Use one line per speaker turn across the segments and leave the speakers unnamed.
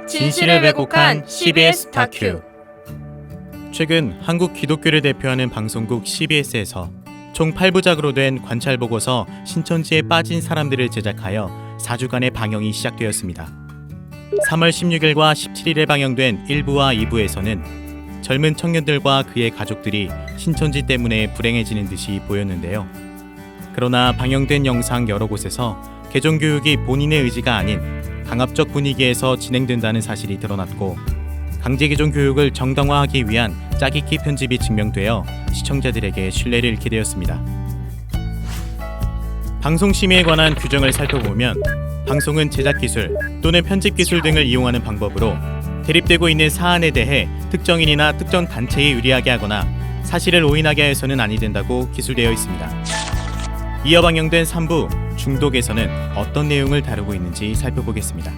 진실을 왜곡한 CBS 다큐.
최근 한국 기독교를 대표하는 방송국 CBS에서 총 8부작으로 된 관찰보고서 신천지에 빠진 사람들을 제작하여 4주간의 방영이 시작되었습니다. 3월 16일과 17일에 방영된 1부와 2부에서는 젊은 청년들과 그의 가족들이 신천지 때문에 불행해지는 듯이 보였는데요. 그러나 방영된 영상 여러 곳에서 개종교육이 본인의 의지가 아닌 강압적 분위기에서 진행된다는 사실이 드러났고, 강제개종 교육을 정당화하기 위한 짜깁기 편집이 증명되어 시청자들에게 신뢰를 잃게 되었습니다. 방송심의에 관한 규정을 살펴보면 방송은 제작기술 또는 편집기술 등을 이용하는 방법으로 대립되고 있는 사안에 대해 특정인이나 특정 단체에 유리하게 하거나 사실을 오인하게 해서는 아니 된다고 기술되어 있습니다. 이어 방영된 3부 중독에서는 어떤 내용을 다루고 있는지 살펴보겠습니다.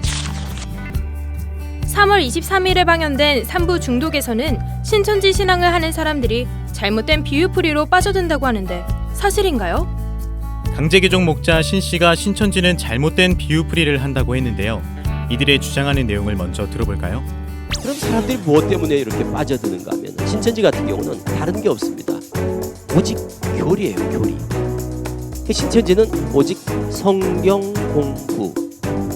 3월 23일에 방영된 3부 중독에서는 신천지 신앙을 하는 사람들이 잘못된 비유풀이로 빠져든다고 하는데 사실인가요?
강제개종 목자 신씨가 신천지는 잘못된 비유풀이를 한다고 했는데요. 이들의 주장하는 내용을 먼저 들어볼까요?
그럼 사람들이 무엇 때문에 이렇게 빠져드는가 하면 신천지 같은 경우는 다른 게 없습니다. 오직 교리예요, 교리. 신천지는 오직 성경 공부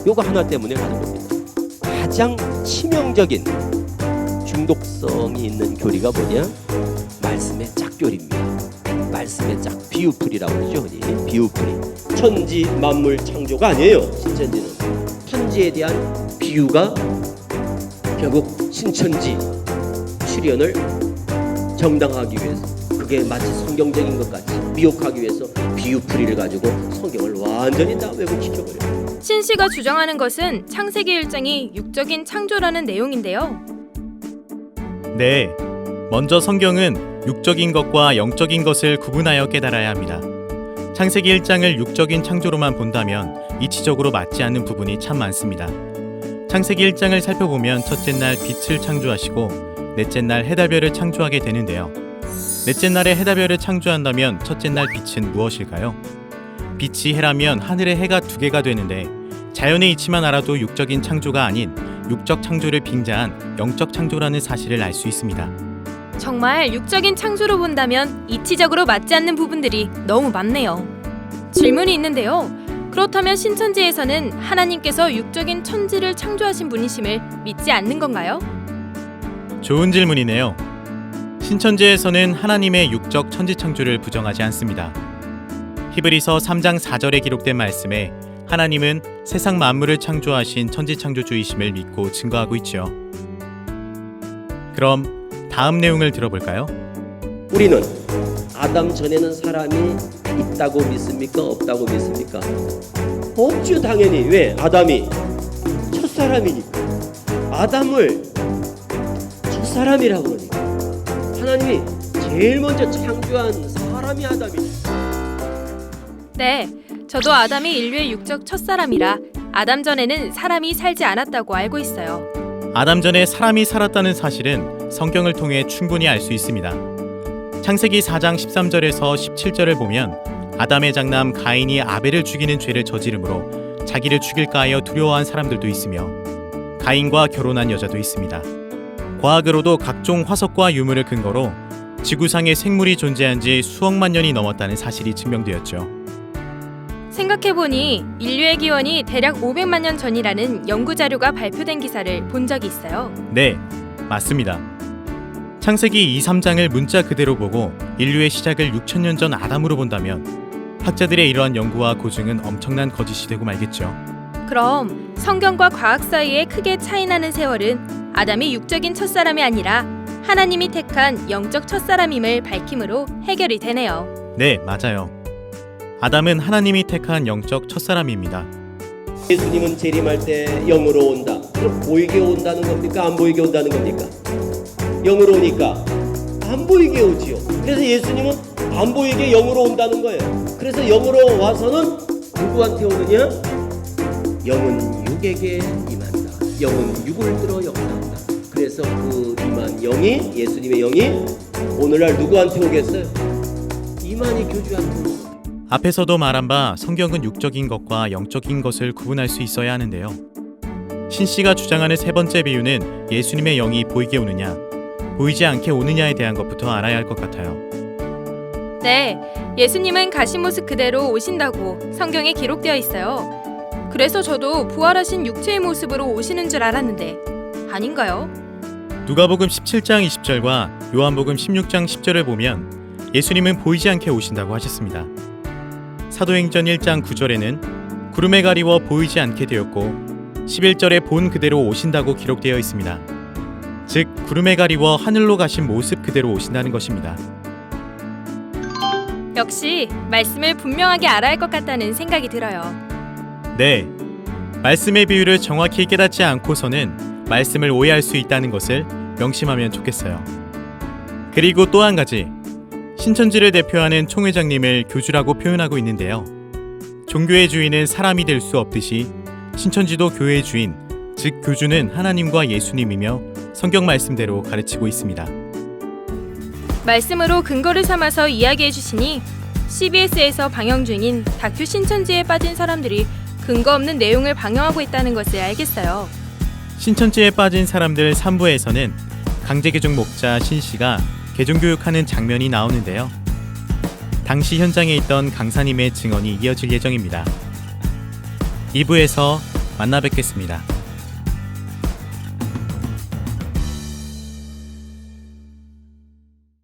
요거 하나 때문에 가는 겁니다. 가장 치명적인 중독성이 있는 교리가 뭐냐? 말씀의 짝교리입니다. 말씀의 짝, 비유풀이라고 그러죠, 흔히. 비유풀이. 천지 만물 창조가 아니에요. 신천지는 천지에 대한 비유가 결국 신천지 출현을 정당화하기 위해서, 그게 마치 성경적인 것 같이 미혹하기 위해서 비유풀이를 가지고 성경을 완전히 다 왜곡시켜버려요.
신 씨가 주장하는 것은 창세기 1장이 육적인 창조라는 내용인데요.
네, 먼저 성경은 육적인 것과 영적인 것을 구분하여 깨달아야 합니다. 창세기 1장을 육적인 창조로만 본다면 이치적으로 맞지 않는 부분이 참 많습니다. 창세기 1장을 살펴보면 첫째 날 빛을 창조하시고 넷째 날 해달별을 창조하게 되는데요. 넷째 날에 해달별을 창조한다면 첫째 날 빛은 무엇일까요? 빛이 해라면 하늘의 해가 두 개가 되는데, 자연의 이치만 알아도 육적인 창조가 아닌 육적 창조를 빙자한 영적 창조라는 사실을 알 수 있습니다.
정말 육적인 창조로 본다면 이치적으로 맞지 않는 부분들이 너무 많네요. 질문이 있는데요. 그렇다면 신천지에서는 하나님께서 육적인 천지를 창조하신 분이심을 믿지 않는 건가요?
좋은 질문이네요. 신천지에서는 하나님의 육적 천지 창조를 부정하지 않습니다. 히브리서 3장 4절에 기록된 말씀에 하나님은 세상 만물을 창조하신 천지 창조주이심을 믿고 증거하고 있죠. 그럼 다음 내용을 들어볼까요?
우리는 아담 전에는 사람이 있다고 믿습니까? 없다고 믿습니까? 없죠, 당연히. 왜? 아담이 첫사람이니까. 아담을 첫사람이라고 그러니까. 하나님이 제일 먼저 창조한 사람이 아담이죠.
네, 저도 아담이 인류의 육적 첫사람이라 아담 전에는 사람이 살지 않았다고 알고 있어요.
아담 전에 사람이 살았다는 사실은 성경을 통해 충분히 알 수 있습니다. 창세기 4장 13절에서 17절을 보면 아담의 장남 가인이 아벨을 죽이는 죄를 저지름으로 자기를 죽일까 하여 두려워한 사람들도 있으며, 가인과 결혼한 여자도 있습니다. 과학으로도 각종 화석과 유물을 근거로 지구상에 생물이 존재한 지 수억만 년이 넘었다는 사실이 증명되었죠.
생각해보니 인류의 기원이 대략 500만 년 전이라는 연구 자료가 발표된 기사를 본 적이 있어요.
네, 맞습니다. 창세기 2, 3장을 문자 그대로 보고 인류의 시작을 6천년 전 아담으로 본다면 학자들의 이러한 연구와 고증은 엄청난 거짓이 되고 말겠죠.
그럼 성경과 과학 사이에 크게 차이나는 세월은 아담이 육적인 첫사람이 아니라 하나님이 택한 영적 첫사람임을 밝힘으로 해결이 되네요.
네, 맞아요. 아담은 하나님이 택한 영적 첫사람입니다.
예수님은 재림할 때 영으로 온다. 그럼 보이게 온다는 겁니까? 안 보이게 온다는 겁니까? 영으로 오니까 안 보이게 오지요. 그래서 예수님은 안 보이게 영으로 온다는 거예요. 그래서 영으로 와서는 누구한테 오느냐? 영은 육에게 임한다. 영은 육을 들어 역사한다. 그래서 그 임한 영이, 예수님의 영이 오늘날 누구한테 오겠어요? 이만희 교주한테.
앞에서도 말한 바 성경은 육적인 것과 영적인 것을 구분할 수 있어야 하는데요. 신 씨가 주장하는 세 번째 비유는 예수님의 영이 보이게 오느냐, 보이지 않게 오느냐에 대한 것부터 알아야 할 것 같아요.
네, 예수님은 가신 모습 그대로 오신다고 성경에 기록되어 있어요. 그래서 저도 부활하신 육체의 모습으로 오시는 줄 알았는데 아닌가요?
누가복음 17장 20절과 요한복음 16장 10절을 보면 예수님은 보이지 않게 오신다고 하셨습니다. 사도행전 1장 9절에는 구름에 가리워 보이지 않게 되었고 11절에 본 그대로 오신다고 기록되어 있습니다. 즉 구름에 가리워 하늘로 가신 모습 그대로 오신다는 것입니다.
역시 말씀을 분명하게 알아야 할 것 같다는 생각이 들어요.
네, 말씀의 비유를 정확히 깨닫지 않고서는 말씀을 오해할 수 있다는 것을 명심하면 좋겠어요. 그리고 또 한 가지, 신천지를 대표하는 총회장님을 교주라고 표현하고 있는데요. 종교의 주인은 사람이 될 수 없듯이 신천지도 교회의 주인, 즉 교주는 하나님과 예수님이며 성경 말씀대로 가르치고 있습니다.
말씀으로 근거를 삼아서 이야기해 주시니 CBS에서 방영 중인 다큐 신천지에 빠진 사람들이 근거 없는 내용을 방영하고 있다는 것을 알겠어요.
신천지에 빠진 사람들 3부에서는 강제개종 목자 신 씨가 개종교육하는 장면이 나오는데요. 당시 현장에 있던 강사님의 증언이 이어질 예정입니다. 2부에서 만나 뵙겠습니다.